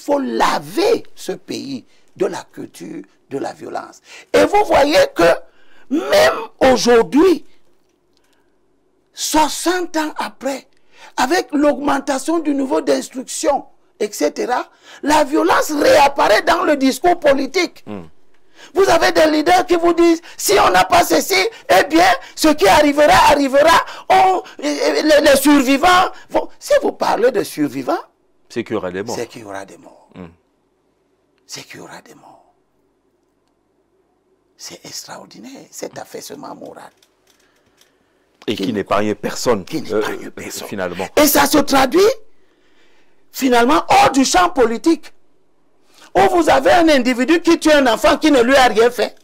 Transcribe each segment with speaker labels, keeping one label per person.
Speaker 1: faut laver ce pays de la culture de la violence. Et vous voyez que même aujourd'hui, 60 ans après, avec l'augmentation du niveau d'instruction, etc., la violence réapparaît dans le discours politique. Vous avez des leaders qui vous disent, si on n'a pas ceci, eh bien, ce qui arrivera, arrivera. Les survivants vont... Si vous parlez de survivants,
Speaker 2: c'est qu'il y aura des morts.
Speaker 1: C'est qu'il y aura des morts. C'est qu'il y aura des morts. C'est extraordinaire, cet affaissement moral.
Speaker 2: Et qui n'épargne personne,
Speaker 1: personne,
Speaker 2: finalement.
Speaker 1: Et ça se traduit, finalement, hors du champ politique. Où vous avez un individu qui tue un enfant qui ne lui a rien fait.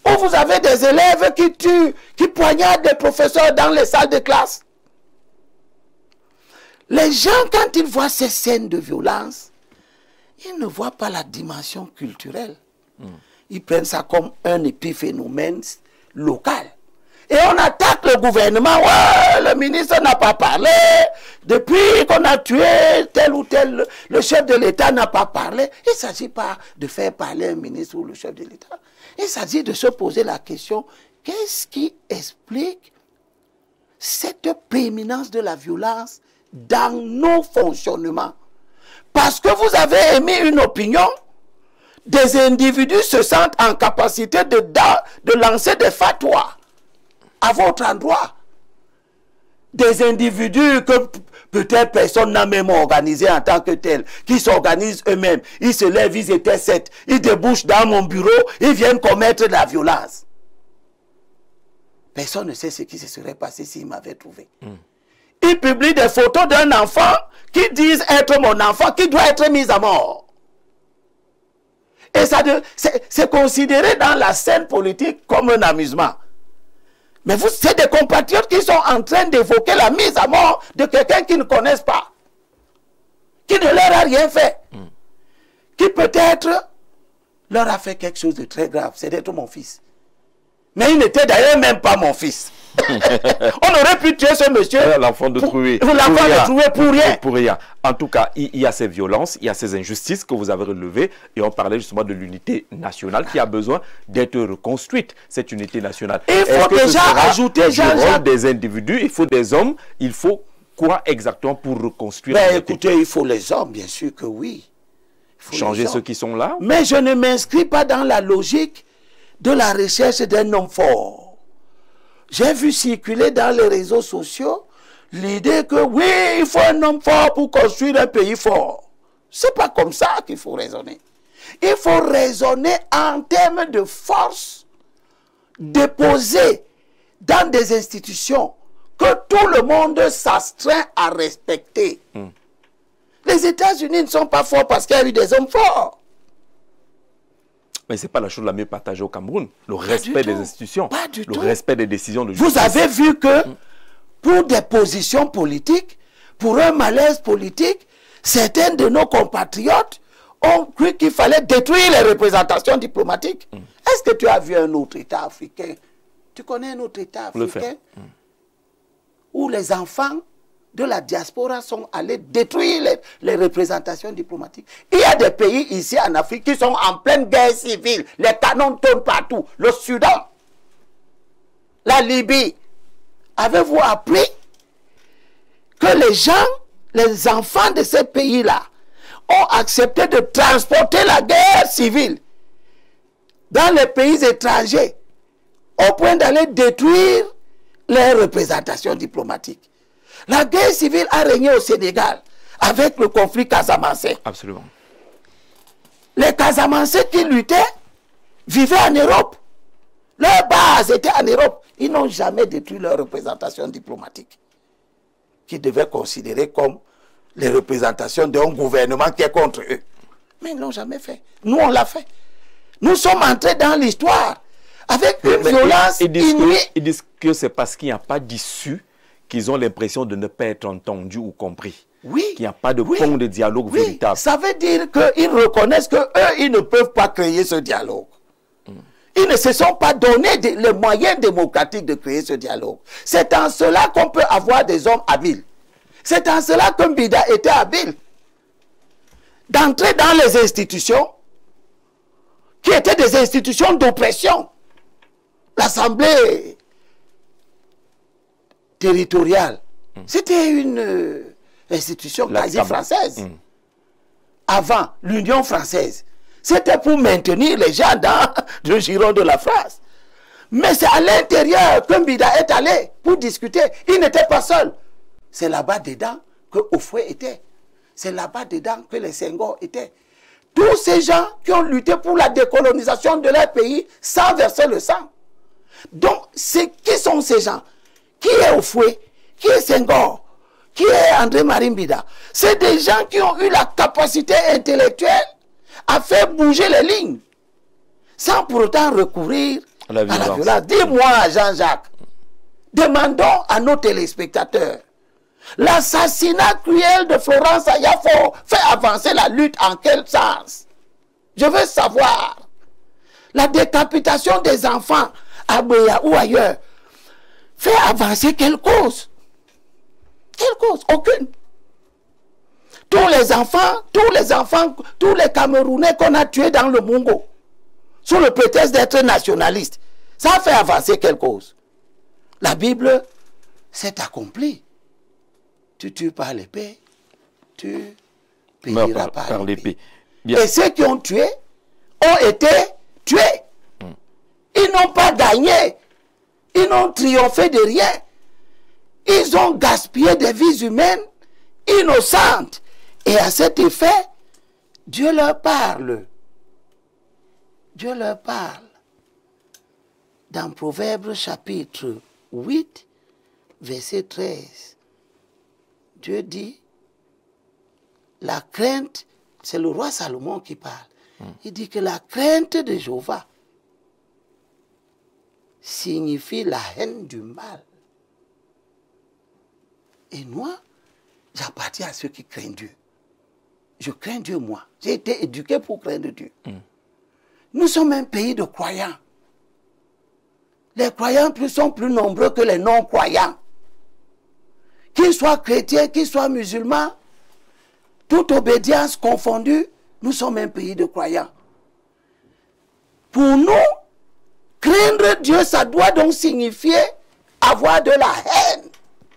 Speaker 1: Où vous avez des élèves qui tuent, qui poignardent des professeurs dans les salles de classe. Les gens, quand ils voient ces scènes de violence, ils ne voient pas la dimension culturelle. Ils prennent ça comme un épiphénomène local. Et on attaque le gouvernement. Ouais, le ministre n'a pas parlé. Depuis qu'on a tué tel ou tel, le chef de l'État n'a pas parlé. Il ne s'agit pas de faire parler un ministre ou le chef de l'État. Il s'agit de se poser la question, qu'est-ce qui explique cette prééminence de la violence dans nos fonctionnements? Parce que vous avez émis une opinion, des individus se sentent en capacité de lancer des fatwas à votre endroit. Des individus que peut-être personne n'a même organisé en tant que tel, qui s'organisent eux-mêmes. Ils se lèvent, ils étaient 7, ils débouchent dans mon bureau, ils viennent commettre de la violence. Personne ne sait ce qui se serait passé s'ils m'avaient trouvé. Ils publient des photos d'un enfant qui disent être mon enfant, qui doit être mis à mort. Et ça, c'est considéré dans la scène politique comme un amusement. Mais vous, c'est des compatriotes qui sont en train d'évoquer la mise à mort de quelqu'un qu'ils ne connaissent pas, qui ne leur a rien fait, qui peut-être leur a fait quelque chose de très grave, c'est d'être mon fils. Mais il n'était d'ailleurs même pas mon fils. On aurait pu tuer ce monsieur.
Speaker 2: L'enfant de Troué.
Speaker 1: L'enfant de Troué pour rien.
Speaker 2: Pour rien. En tout cas, il y a ces violences, il y a ces injustices que vous avez relevées. Et on parlait justement de l'unité nationale qui a besoin d'être reconstruite, cette unité nationale.
Speaker 1: Il faut déjà ajouter
Speaker 2: des individus, il faut des hommes, il faut quoi exactement pour reconstruire?
Speaker 1: Ben, écoutez, il faut les hommes, bien sûr que oui. Il faut
Speaker 2: changer ceux qui sont là.
Speaker 1: Mais je ne m'inscris pas dans la logique de la recherche d'un homme fort. J'ai vu circuler dans les réseaux sociaux l'idée que oui, il faut un homme fort pour construire un pays fort. C'est pas comme ça qu'il faut raisonner. Il faut raisonner en termes de force déposée dans des institutions que tout le monde s'astreint à respecter. Les États-Unis ne sont pas forts parce qu'il y a eu des hommes forts.
Speaker 2: Mais ce n'est pas la chose la mieux partagée au Cameroun. Le respect des institutions, le respect des décisions de justice.
Speaker 1: Vous avez vu que pour des positions politiques, pour un malaise politique, certains de nos compatriotes ont cru qu'il fallait détruire les représentations diplomatiques. Est-ce que tu as vu un autre État africain? Tu connais un autre État africain où les enfants de la diaspora sont allés détruire les représentations diplomatiques? Il y a des pays ici en Afrique qui sont en pleine guerre civile. Les canons tournent partout. Le Soudan, la Libye. Avez-vous appris que les gens, les enfants de ces pays-là ont accepté de transporter la guerre civile dans les pays étrangers au point d'aller détruire les représentations diplomatiques? La guerre civile a régné au Sénégal avec le conflit casamançais.
Speaker 2: Absolument.
Speaker 1: Les Casamançais qui luttaient vivaient en Europe. Leur base était en Europe. Ils n'ont jamais détruit leur représentation diplomatique, qu'ils devaient considérer comme les représentations d'un gouvernement qui est contre eux. Mais ils ne l'ont jamais fait. Nous, on l'a fait. Nous sommes entrés dans l'histoire avec une violence inouïe.
Speaker 2: Ils disent que c'est parce qu'il n'y a pas d'issue qu'ils ont l'impression de ne pas être entendus ou compris.
Speaker 1: Oui.
Speaker 2: Qu'il n'y a pas de pont de dialogue véritable.
Speaker 1: Ça veut dire qu'ils reconnaissent qu'eux, ils ne peuvent pas créer ce dialogue. Ils ne se sont pas donné les moyens démocratiques de créer ce dialogue. C'est en cela qu'on peut avoir des hommes habiles. C'est en cela que Mbida était habile. d'entrer dans les institutions qui étaient des institutions d'oppression. L'Assemblée territoriale, c'était une institution quasi française. Avant, l'Union française, c'était pour maintenir les gens dans le giron de la France. Mais c'est à l'intérieur que Mbida est allé pour discuter. Il n'était pas seul. C'est là-bas dedans que Houphouët était. C'est là-bas dedans que les Senghor étaient. Tous ces gens qui ont lutté pour la décolonisation de leur pays sans verser le sang. Donc, qui sont ces gens? Qui est Houphouët? Qui est Senghor? Qui est André-Marie Mbida? C'est des gens qui ont eu la capacité intellectuelle à faire bouger les lignes, sans pour autant recourir à la violence. Dis-moi, Jean-Jacques, demandons à nos téléspectateurs, l'assassinat cruel de Florence Ayafor fait avancer la lutte en quel sens? Je veux savoir. La décapitation des enfants à Beya ou ailleurs fait avancer quelle cause? Quelle cause? Aucune. Tous les Camerounais qu'on a tués dans le Mungo, sous le prétexte d'être nationalistes, ça a fait avancer quelle cause? La Bible s'est accomplie. Tu tues par l'épée, tu périras par l'épée. Et ceux qui ont tué ont été tués. Ils n'ont pas gagné. Ils n'ont triomphé de rien. Ils ont gaspillé des vies humaines innocentes. Et à cet effet, Dieu leur parle. Dieu leur parle. Dans Proverbes chapitre 8, verset 13. Dieu dit, la crainte, c'est le roi Salomon qui parle. Il dit que la crainte de Jéhovah signifie la haine du mal. Et moi, j'appartiens à ceux qui craignent Dieu. Je crains Dieu, moi. J'ai été éduqué pour craindre Dieu. Nous sommes un pays de croyants. Les croyants sont plus nombreux que les non-croyants. Qu'ils soient chrétiens, qu'ils soient musulmans, toute obédience confondue, nous sommes un pays de croyants. Pour nous, craindre Dieu, ça doit donc signifier avoir de la haine.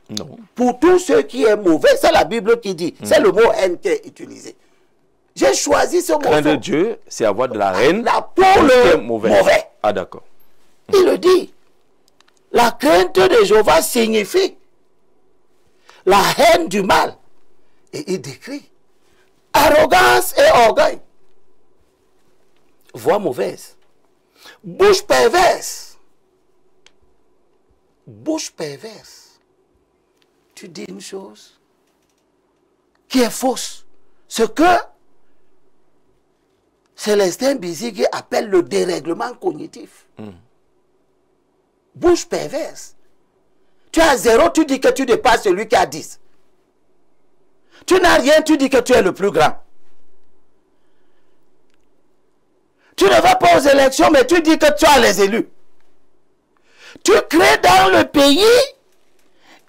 Speaker 2: Non.
Speaker 1: Pour tout ce qui est mauvais, c'est la Bible qui dit. C'est le mot haine qui est utilisé. J'ai choisi ce mot.
Speaker 2: Craindre Dieu, c'est avoir de la haine
Speaker 1: pour le mauvais.
Speaker 2: Ah, d'accord.
Speaker 1: Il le dit. La crainte de Jéhovah signifie la haine du mal. Et il décrit arrogance et orgueil. Voix mauvaise. Bouche perverse. Bouche perverse. Tu dis une chose qui est fausse. Ce que Célestin Bizigui appelle le dérèglement cognitif. Bouche perverse. Tu as 0, tu dis que tu dépasses celui qui a 10. Tu n'as rien, tu dis que tu es le plus grand. Tu ne vas pas aux élections, mais tu dis que tu as les élus. Tu crées dans le pays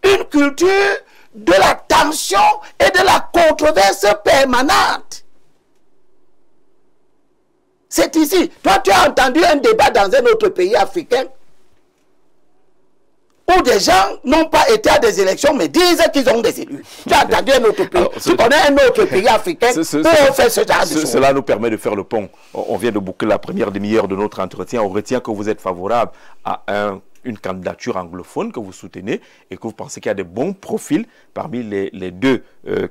Speaker 1: une culture de la tension et de la controverse permanente. C'est ici. Toi, tu as entendu un débat dans un autre pays africain où des gens n'ont pas été à des élections, mais disent qu'ils ont des élus. Tu as entendu un autre pays. Alors, tu connais un autre pays africain où on fait ce genre de choses.
Speaker 2: Cela nous permet de faire le pont. On vient de boucler la première demi-heure de notre entretien. On retient que vous êtes favorable à une candidature anglophone que vous soutenez et que vous pensez qu'il y a des bons profils parmi les deux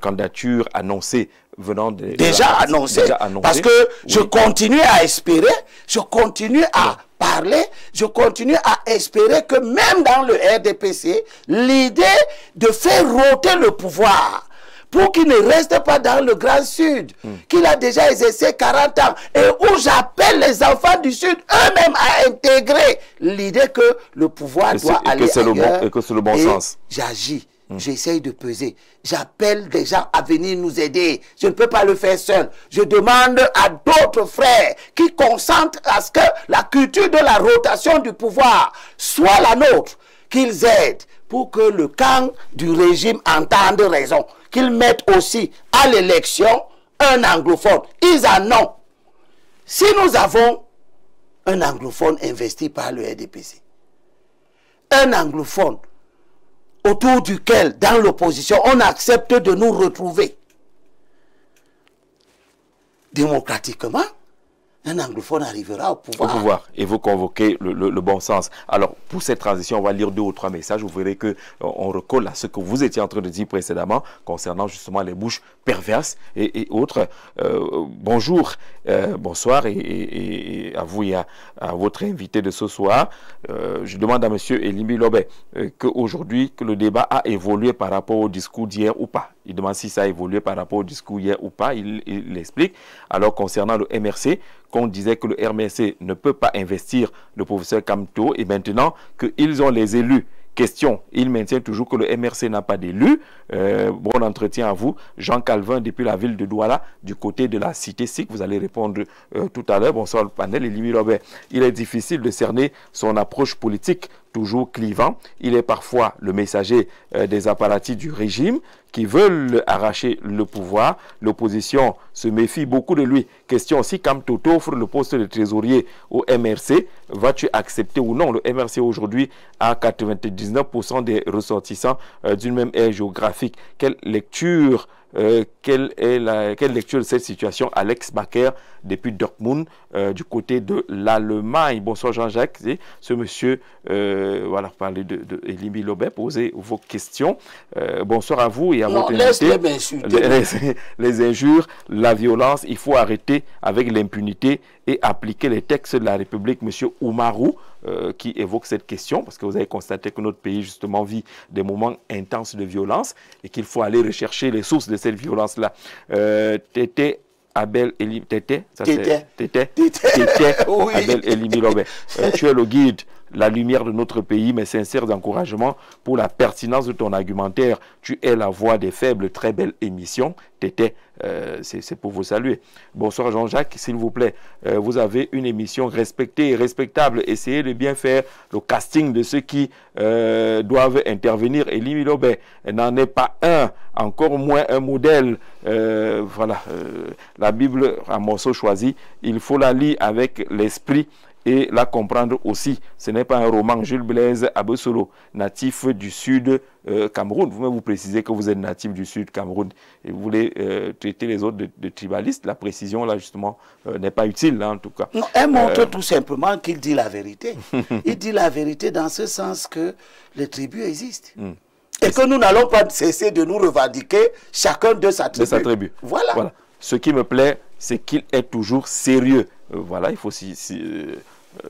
Speaker 2: candidatures annoncées venant de...
Speaker 1: Déjà annoncées. Parce que je continue à espérer, je continue à parler, je continue à espérer que même dans le RDPC, l'idée de faire rôter le pouvoir pour qu'il ne reste pas dans le Grand Sud, qu'il a déjà exercé 40 ans, et où j'appelle les enfants du Sud eux-mêmes à intégrer l'idée que le pouvoir doit aller ailleurs.
Speaker 2: Et que c'est le bon sens.
Speaker 1: J'agis, j'essaye de peser. J'appelle des gens à venir nous aider. Je ne peux pas le faire seul. Je demande à d'autres frères qui consentent à ce que la culture de la rotation du pouvoir soit la nôtre, qu'ils aident pour que le camp du régime entende raison, qu'ils mettent aussi à l'élection un anglophone. Ils en ont. Si nous avons un anglophone investi par le RDPC, un anglophone autour duquel, dans l'opposition, on accepte de nous retrouver démocratiquement, un anglophone arrivera au pouvoir.
Speaker 2: Et vous convoquez le bon sens. Alors, pour cette transition, on va lire 2 ou 3 messages. Vous verrez qu'on recolle à ce que vous étiez en train de dire précédemment concernant justement les bouches perverses et autres. Bonjour, bonsoir et à vous et à votre invité de ce soir. Je demande à M. Elimi Lobé qu'aujourd'hui, que le débat a évolué par rapport au discours d'hier ou pas. Il demande si ça a évolué par rapport au discours hier ou pas. Il l'explique. Alors, concernant le MRC, qu'on disait que le MRC ne peut pas investir le professeur Kamto et maintenant qu'ils ont les élus. Question, il maintient toujours que le MRC n'a pas d'élus. Bon entretien à vous. Jean Calvin depuis la ville de Douala, du côté de la cité SIC. Vous allez répondre tout à l'heure. Bonsoir le panel. Elimi Robert. Il est difficile de cerner son approche politique toujours clivant. Il est parfois le messager des apparatchiks du régime qui veulent arracher le pouvoir. L'opposition se méfie beaucoup de lui. Question aussi, Kamto t'offre le poste de trésorier au MRC, vas-tu accepter ou non? Le MRC aujourd'hui a 99% des ressortissants d'une même aire géographique. Quelle lecture de cette situation? Alex Baker depuis Dortmund du côté de l'Allemagne. Bonsoir Jean-Jacques. Ce monsieur, voilà, parler de Elimi Lobé, posez vos questions. Bonsoir à vous et à votre invité. Les injures, la violence, il faut arrêter avec l'impunité et appliquer les textes de la République. Monsieur Oumarou qui évoque cette question parce que vous avez constaté que notre pays justement vit des moments intenses de violence et qu'il faut aller rechercher les sources de cette violence-là. Tété Abel Elimi, Tété, oui. Abel Elimi Lobé. Tu es le guide, la lumière de notre pays, mes sincères encouragements pour la pertinence de ton argumentaire. Tu es la voix des faibles, très belle émission. Tété, c'est pour vous saluer. Bonsoir Jean-Jacques, s'il vous plaît. Vous avez une émission respectée et respectable. Essayez de bien faire le casting de ceux qui doivent intervenir. Elimi Lobé n'en est pas un, encore moins un modèle. Voilà, la Bible, un morceau choisi, il faut la lire avec l'esprit et la comprendre aussi. Ce n'est pas un roman. Jules Blaise Abesolo, natif du sud Cameroun. Vous-même vous précisez que vous êtes natif du sud Cameroun et vous voulez traiter les autres de tribalistes. La précision là justement n'est pas utile là, en tout cas.
Speaker 1: Non, elle montre tout simplement qu'il dit la vérité. Il dit la vérité dans ce sens que les tribus existent. Et que nous n'allons pas cesser de nous revendiquer chacun de sa tribu. Voilà.
Speaker 2: Ce qui me plaît, c'est qu'il est toujours sérieux. Voilà, il faut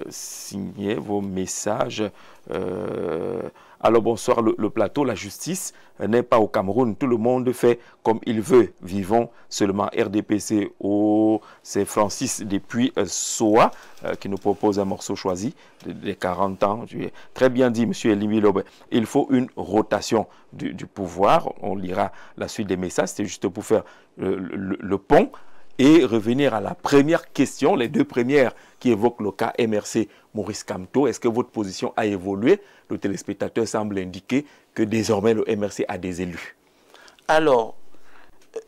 Speaker 2: signer vos messages. Alors bonsoir le plateau, la justice n'est pas au Cameroun, tout le monde fait comme il veut. Vivons seulement RDPC. C'est Francis depuis Soa qui nous propose un morceau choisi des 40 ans. Très bien dit, monsieur Elimi Lobé. Il faut une rotation du pouvoir. On lira la suite des messages. C'est juste pour faire le pont. Et revenir à la première question, les 2 premières qui évoquent le cas MRC Maurice Kamto. Est-ce que votre position a évolué? Le téléspectateur semble indiquer que désormais le MRC a des élus.
Speaker 1: Alors,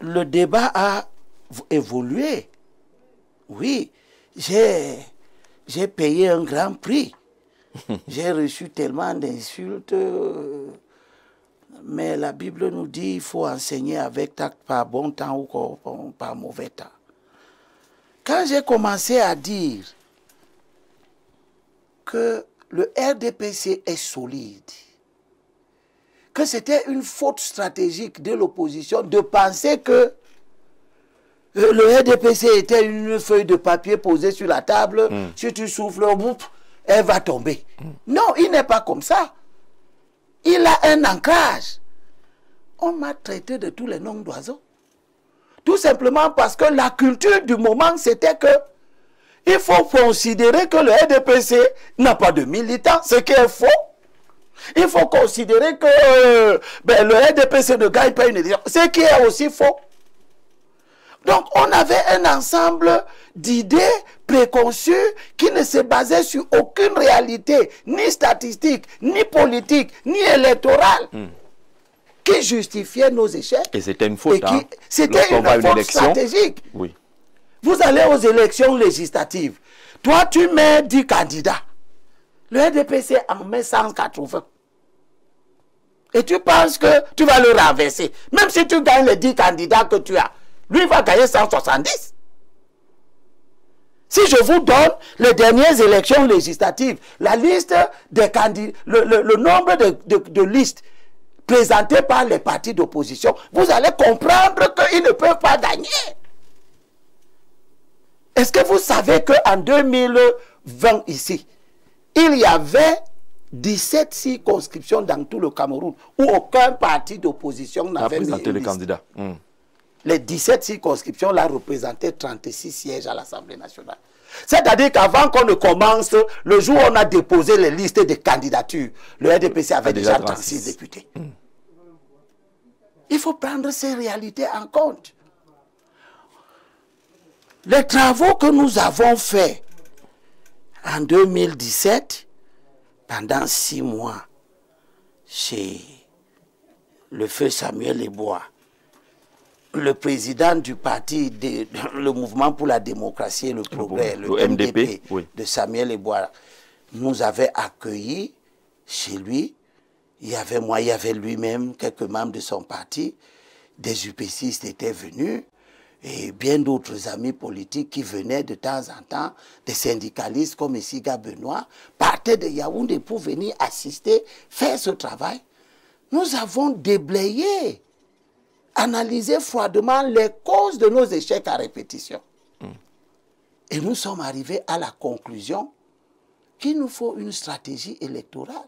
Speaker 1: le débat a évolué. Oui, j'ai payé un grand prix. J'ai reçu tellement d'insultes. Mais la Bible nous dit qu'il faut enseigner avec tact par bon temps ou par mauvais temps. Quand j'ai commencé à dire que le RDPC est solide, que c'était une faute stratégique de l'opposition de penser que le RDPC était une feuille de papier posée sur la table, si tu souffles, elle va tomber. Non, il n'est pas comme ça. Il a un ancrage. On m'a traité de tous les noms d'oiseaux. Tout simplement parce que la culture du moment, c'était que il faut considérer que le RDPC n'a pas de militants, ce qui est faux. Il faut considérer que le RDPC ne gagne pas une élection, ce qui est aussi faux. Donc, on avait un ensemble d'idées préconçues qui ne se basaient sur aucune réalité, ni statistique, ni politique, ni électorale. qui justifiait nos échecs.
Speaker 2: Et c'était une faute.
Speaker 1: C'était une faute stratégique.
Speaker 2: Oui.
Speaker 1: Vous allez aux élections législatives. Toi, tu mets 10 candidats. Le RDPC en met 180. Et tu penses que tu vas le renverser. Même si tu gagnes les 10 candidats que tu as, lui va gagner 170. Si je vous donne les dernières élections législatives, la liste des candidats, le nombre de listes présentées par les partis d'opposition, vous allez comprendre qu'ils ne peuvent pas gagner. Est-ce que vous savez qu'en 2020 ici, il y avait 17 circonscriptions dans tout le Cameroun où aucun parti d'opposition n'avait
Speaker 2: présenté le candidat.
Speaker 1: Les 17 circonscriptions là représentaient 36 sièges à l'Assemblée nationale. C'est-à-dire qu'avant qu'on ne commence, le jour où on a déposé les listes de candidatures, le RDPC avait déjà 36 députés. Il faut prendre ces réalités en compte. Les travaux que nous avons faits en 2017, pendant 6 mois, chez le feu Samuel Eboa, le président du parti, le Mouvement pour la démocratie et le progrès, le MDP oui. de Samuel Eboa, nous avait accueillis chez lui. Il y avait moi, il y avait lui-même, quelques membres de son parti, des UPCistes étaient venus, et bien d'autres amis politiques qui venaient de temps en temps, des syndicalistes comme Esiga Benoît, partaient de Yaoundé pour venir assister, faire ce travail. Nous avons déblayé, analysé froidement les causes de nos échecs à répétition. Et nous sommes arrivés à la conclusion qu'il nous faut une stratégie électorale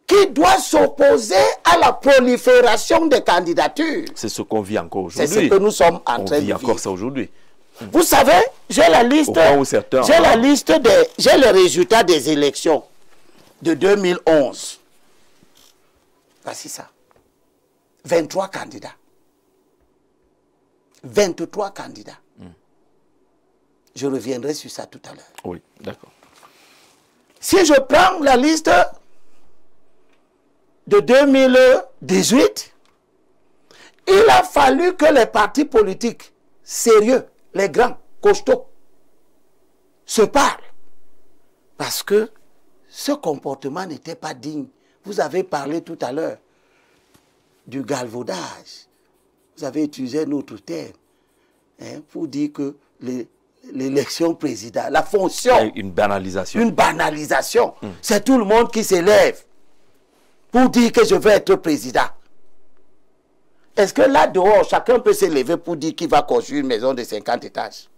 Speaker 1: qui doit s'opposer à la prolifération des candidatures.
Speaker 2: C'est ce qu'on vit encore aujourd'hui.
Speaker 1: C'est ce que nous sommes en train de vivre.
Speaker 2: On vit encore ça aujourd'hui.
Speaker 1: Vous savez, j'ai la liste, j'ai les résultats des élections de 2011. Voici ça. 23 candidats. 23 candidats. Je reviendrai sur ça tout à l'heure.
Speaker 2: Oui, d'accord.
Speaker 1: Si je prends la liste de 2018, il a fallu que les partis politiques sérieux, les grands, costauds, se parlent. Parce que ce comportement n'était pas digne. Vous avez parlé tout à l'heure du galvaudage. Vous avez utilisé notre terme pour dire que l'élection présidentielle, la fonction...
Speaker 2: Une banalisation.
Speaker 1: Une banalisation. C'est tout le monde qui s'élève pour dire que je veux être président. Est-ce que là dehors, chacun peut s'élever pour dire qu'il va construire une maison de 50 étages?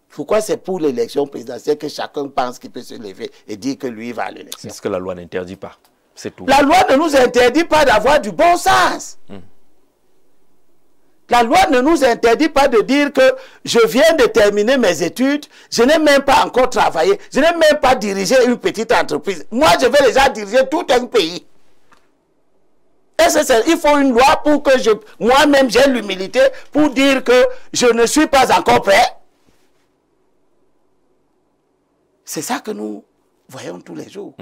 Speaker 1: Pourquoi c'est pour l'élection présidentielle que chacun pense qu'il peut se lever et dire que lui va à l'élection?
Speaker 2: Parce que la loi n'interdit pas. C'est tout.
Speaker 1: La loi ne nous interdit pas d'avoir du bon sens. La loi ne nous interdit pas de dire que je viens de terminer mes études, je n'ai même pas encore travaillé, je n'ai même pas dirigé une petite entreprise. Moi, je vais déjà diriger tout un pays. Il faut une loi pour que moi-même j'ai l'humilité pour dire que je ne suis pas encore prêt. C'est ça que nous voyons tous les jours.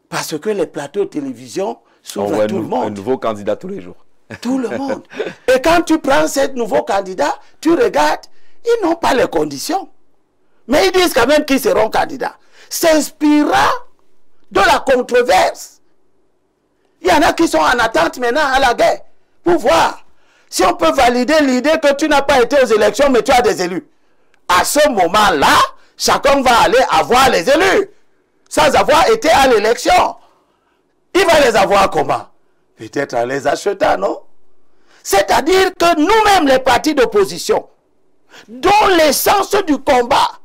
Speaker 1: Parce que les plateaux de télévision s'ouvrent à tout le monde.
Speaker 2: Un nouveau candidat tous les jours.
Speaker 1: Tout le monde. Et quand tu prends ces nouveaux candidats, tu regardes, ils n'ont pas les conditions. Mais ils disent quand même qu'ils seront candidats. S'inspirant de la controverse. Il y en a qui sont en attente maintenant à la guerre pour voir si on peut valider l'idée que tu n'as pas été aux élections mais tu as des élus. À ce moment-là, chacun va aller avoir les élus sans avoir été à l'élection. Il va les avoir comment? Peut-être en les achetant, non? C'est-à-dire que nous-mêmes, les partis d'opposition, dont l'essence du combat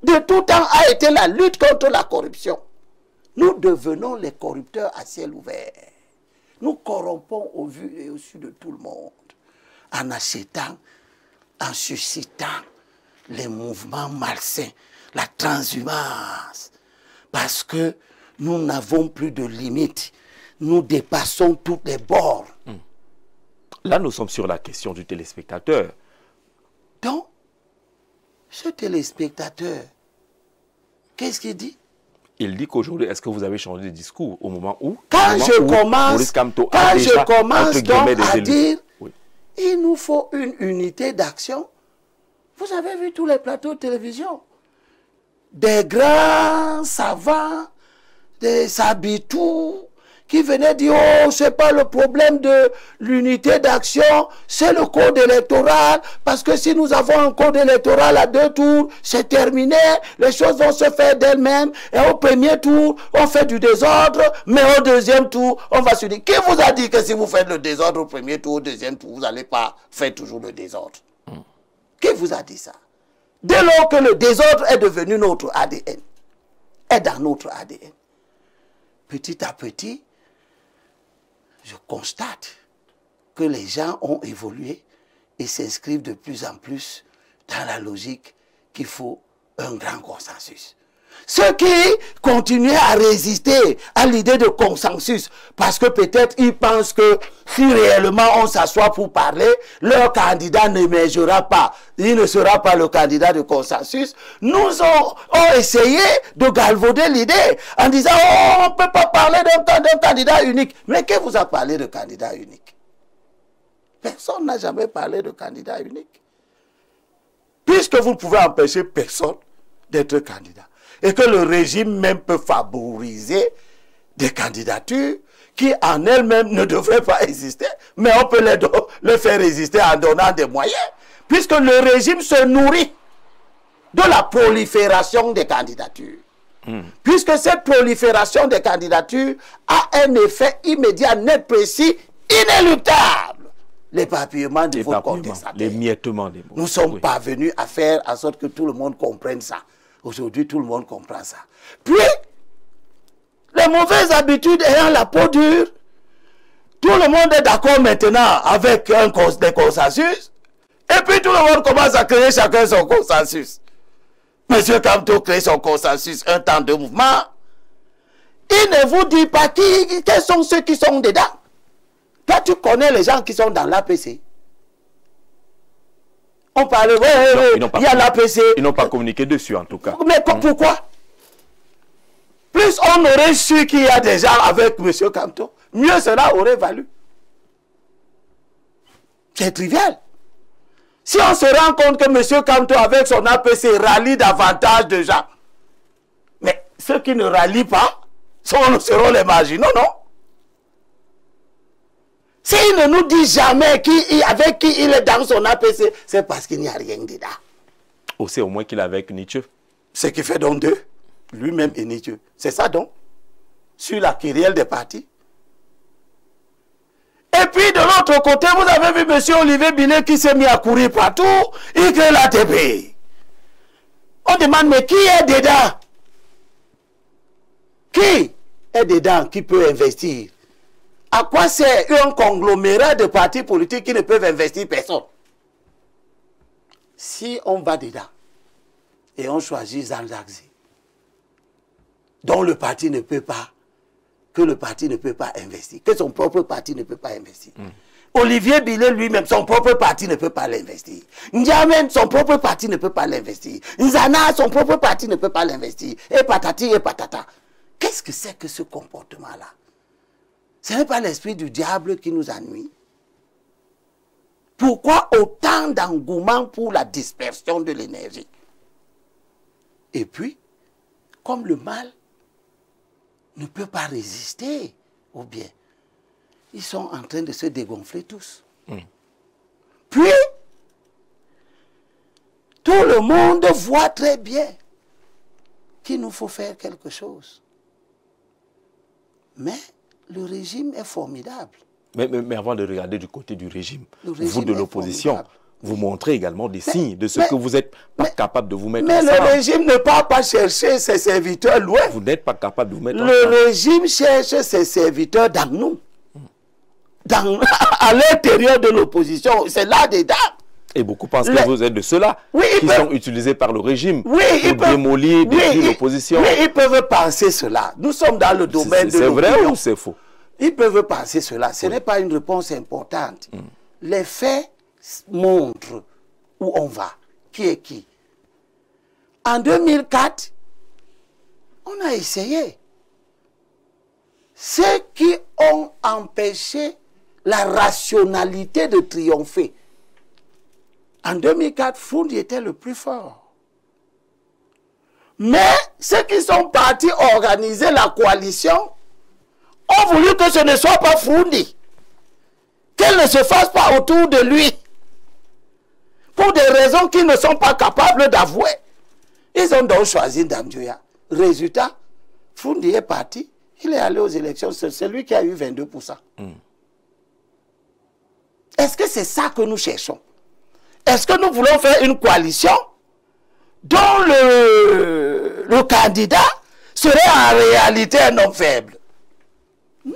Speaker 1: de tout temps a été la lutte contre la corruption, nous devenons les corrupteurs à ciel ouvert. Nous corrompons au vu et au su de tout le monde en achetant, en suscitant les mouvements malsains, la transhumance, parce que nous n'avons plus de limites. Nous dépassons tous les bords.
Speaker 2: Là, nous sommes sur la question du téléspectateur.
Speaker 1: Donc, ce téléspectateur, qu'est-ce qu'il dit?
Speaker 2: Il dit qu'aujourd'hui, est-ce que vous avez changé de discours au moment où...
Speaker 1: Quand je commence donc à dire, oui, il nous faut une unité d'action. Vous avez vu tous les plateaux de télévision. Des grands savants, des Sabitou, qui venaient dire, oh, c'est pas le problème de l'unité d'action, c'est le code électoral, parce que si nous avons un code électoral à 2 tours, c'est terminé, les choses vont se faire d'elles-mêmes, et au premier tour, on fait du désordre, mais au deuxième tour, on va se dire, qui vous a dit que si vous faites le désordre au premier tour, au deuxième tour, vous n'allez pas faire toujours le désordre? Qui vous a dit ça? Dès lors que le désordre est devenu notre ADN, est dans notre ADN, petit à petit, je constate que les gens ont évolué et s'inscrivent de plus en plus dans la logique qu'il faut un grand consensus. Ceux qui continuaient à résister à l'idée de consensus, parce que peut-être ils pensent que si réellement on s'assoit pour parler, leur candidat n'émergera pas, il ne sera pas le candidat de consensus, nous ont essayé de galvauder l'idée en disant oh, on ne peut pas parler d'un candidat unique. Mais qui vous a parlé de candidat unique? Personne n'a jamais parlé de candidat unique. Puisque vous ne pouvez empêcher personne d'être candidat. Et que le régime même peut favoriser des candidatures qui en elles-mêmes ne devraient pas exister, mais on peut les faire exister en donnant des moyens, puisque le régime se nourrit de la prolifération des candidatures. Puisque cette prolifération des candidatures a un effet immédiat, net, précis, inéluctable. L'éparpillement du vote contestataire.
Speaker 2: L'émiettement des votes.
Speaker 1: Nous sommes parvenus à faire en sorte que tout le monde comprenne ça. Aujourd'hui, tout le monde comprend ça. Puis, les mauvaises habitudes ayant la peau dure, tout le monde est d'accord maintenant avec des consensus, et puis tout le monde commence à créer chacun son consensus. Monsieur Kamto crée son consensus, un temps de mouvement. Il ne vous dit pas quels sont ceux qui sont dedans. Toi, tu connais les gens qui sont dans l'APC. On parlait, il y a l'APC.
Speaker 2: Ils n'ont pas communiqué dessus, en tout cas.
Speaker 1: Mais pourquoi? Plus on aurait su qu'il y a des gens avec M. Kamto, mieux cela aurait valu. C'est trivial. Si on se rend compte que M. Kamto, avec son APC, rallie davantage de gens, mais ceux qui ne rallient pas seront les marginaux, non? S'il ne nous dit jamais avec qui il est dans son APC, c'est parce qu'il n'y a rien dedans.
Speaker 2: Ou c'est au moins qu'il est avec Nietzsche.
Speaker 1: Ce qui fait donc deux, lui-même et Nietzsche. C'est ça donc, sur la querelle des partis. Et puis de l'autre côté, vous avez vu M. Olivier Binet qui s'est mis à courir partout, il crée l'ATP. On demande, mais qui est dedans? Qui est dedans qui peut investir? À quoi sert un conglomérat de partis politiques qui ne peuvent investir personne? Si on va dedans et on choisit Zanzagzi, dont le parti ne peut pas, que le parti ne peut pas investir, que son propre parti ne peut pas investir. Olivier Binet lui-même, son propre parti ne peut pas l'investir. Ndiamen, son propre parti ne peut pas l'investir. Nzana, son propre parti ne peut pas l'investir. Et patati et patata. Qu'est-ce que c'est que ce comportement-là? Ce n'est pas l'esprit du diable qui nous ennuie. Pourquoi autant d'engouement pour la dispersion de l'énergie? Et puis, comme le mal ne peut pas résister au bien, ils sont en train de se dégonfler tous. Puis, tout le monde voit très bien qu'il nous faut faire quelque chose. Mais le régime est formidable.
Speaker 2: Mais avant de regarder du côté du régime, vous de l'opposition, vous montrez également des signes de ce que vous n'êtes pas capable de vous mettre ensemble.
Speaker 1: Mais le régime ne part pas chercher ses serviteurs loin.
Speaker 2: Vous n'êtes pas capable de vous mettre ensemble.
Speaker 1: Le régime cherche ses serviteurs dans nous. À l'intérieur de l'opposition, c'est là-dedans.
Speaker 2: Et beaucoup pensent que vous êtes de ceux-là qui sont utilisés par le régime pour démolir l'opposition.
Speaker 1: Oui, ils peuvent penser cela. Nous sommes dans le domaine de l'opinion.
Speaker 2: C'est vrai ou c'est faux?
Speaker 1: Ils peuvent penser cela. Ce n'est pas une réponse importante. Les faits montrent où on va. Qui est qui? En 2004, On a essayé. Ceux qui ont empêché la rationalité de triompher. En 2004, Froundi était le plus fort. Mais ceux qui sont partis organiser la coalition ont voulu que ce ne soit pas Froundi. Qu'elle ne se fasse pas autour de lui. Pour des raisons qu'ils ne sont pas capables d'avouer. Ils ont donc choisi Ndamdioya. Résultat, Froundi est parti. Il est allé aux élections. C'est celui qui a eu 22%. Est-ce que c'est ça que nous cherchons? Est-ce que nous voulons faire une coalition dont le candidat serait en réalité un homme faible? Non.